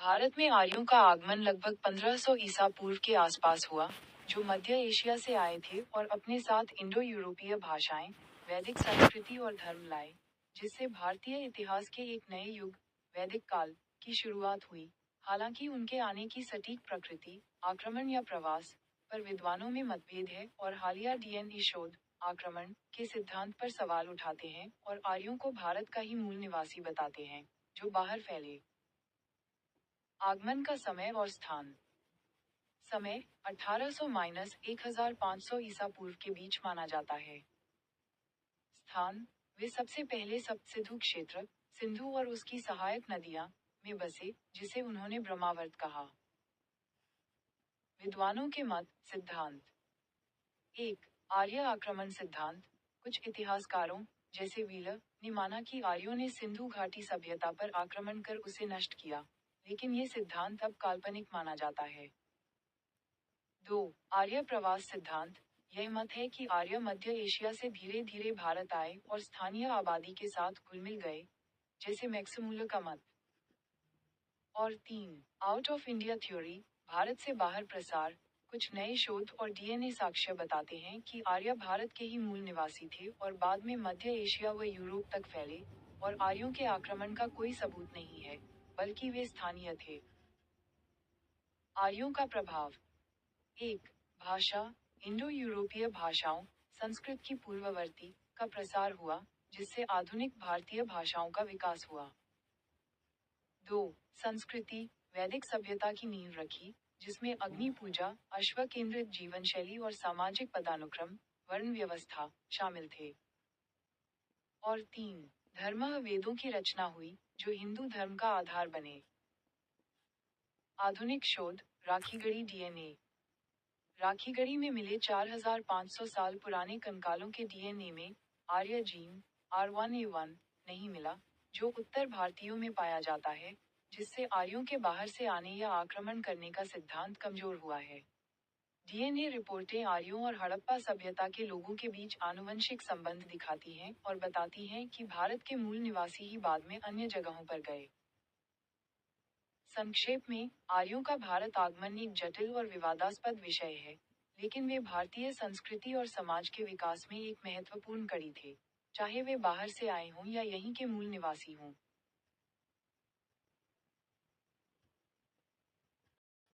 भारत में आर्यों का आगमन लगभग 1500 ईसा पूर्व के आसपास हुआ, जो मध्य एशिया से आए थे और अपने साथ इंडो यूरोपीय भाषाएं, वैदिक संस्कृति और धर्म लाए, जिससे भारतीय इतिहास के एक नए युग, वैदिक काल, की शुरुआत हुई। हालांकि उनके आने की सटीक प्रकृति, आक्रमण या प्रवास, पर विद्वानों में मतभेद है और हालिया डीएनए शोध, आक्रमण के सिद्धांत पर सवाल उठाते हैं और आर्यों को भारत का ही मूल निवासी बताते हैं, जो बाहर फैले। आगमन का समय और स्थान। समय 1800-1500 ईसा पूर्व के बीच माना जाता है। स्थान, वे सबसे पहले सप्तसिंधु क्षेत्र, सिंधु और उसकी सहायक नदियां, में बसे, जिसे उन्होंने ब्रह्मावर्त कहा। विद्वानों के मत, सिद्धांत। 1. आर्य आक्रमण सिद्धांत। कुछ इतिहासकारों, जैसे व्हीलर, ने माना कि आर्यों ने सिंधु घाटी सभ्यता पर आक्रमण कर उसे नष्ट किया, लेकिन ये सिद्धांत अब काल्पनिक माना जाता है। 2. आर्य प्रवास सिद्धांत। यह मत है कि आर्य मध्य एशिया से धीरे धीरे भारत आए और स्थानीय आबादी के साथ घुल मिल गए, जैसे मैक्समूलर का मत। और 3. Out of India theory. Bharat से बाहर प्रसार। कुछ नए शोध और डीएनए साक्ष्य बताते हैं कि आर्य भारत के ही मूल निवासी थे और बाद में मध्य एशिया व यूरोप तक फैले, और आर्यों के आक्रमण का कोई सबूत नहीं है, बल्कि वे स्थानीय थे। आर्यों का प्रभाव। 1. भाषा। इंडो यूरोपीय भाषाओं, संस्कृत की पूर्ववर्ती, का प्रसार हुआ, जिससे आधुनिक भारतीय भाषाओं का विकास हुआ। 2. संस्कृति। वैदिक सभ्यता की नींव रखी, जिसमें अग्नि पूजा, अश्व केंद्रित जीवन शैली और सामाजिक पदानुक्रम, वर्ण व्यवस्था, शामिल थे। और 3. धर्म वेदों की रचना हुई, जो हिंदू धर्म का आधार बने। आधुनिक शोध, राखीगढ़ी डीएनए। राखीगढ़ी में मिले 4500 साल पुराने कंकालों के डीएनए में आर्य जीन R1A1 नहीं मिला, जो उत्तर भारतीयों में पाया जाता है, जिससे आर्यों के बाहर से आने या आक्रमण करने का सिद्धांत कमजोर हुआ है। डीएनए रिपोर्टें आर्यों और हड़प्पा सभ्यता के लोगों के बीच आनुवंशिक संबंध दिखाती हैं और बताती हैं कि भारत के मूल निवासी ही बाद में अन्य जगहों पर गए। संक्षेप में, आर्यों का भारत आगमन एक जटिल और विवादास्पद विषय है, लेकिन वे भारतीय संस्कृति और समाज के विकास में एक महत्वपूर्ण कड़ी थे, चाहे वे बाहर से आए हों या यहीं के मूल निवासी हों।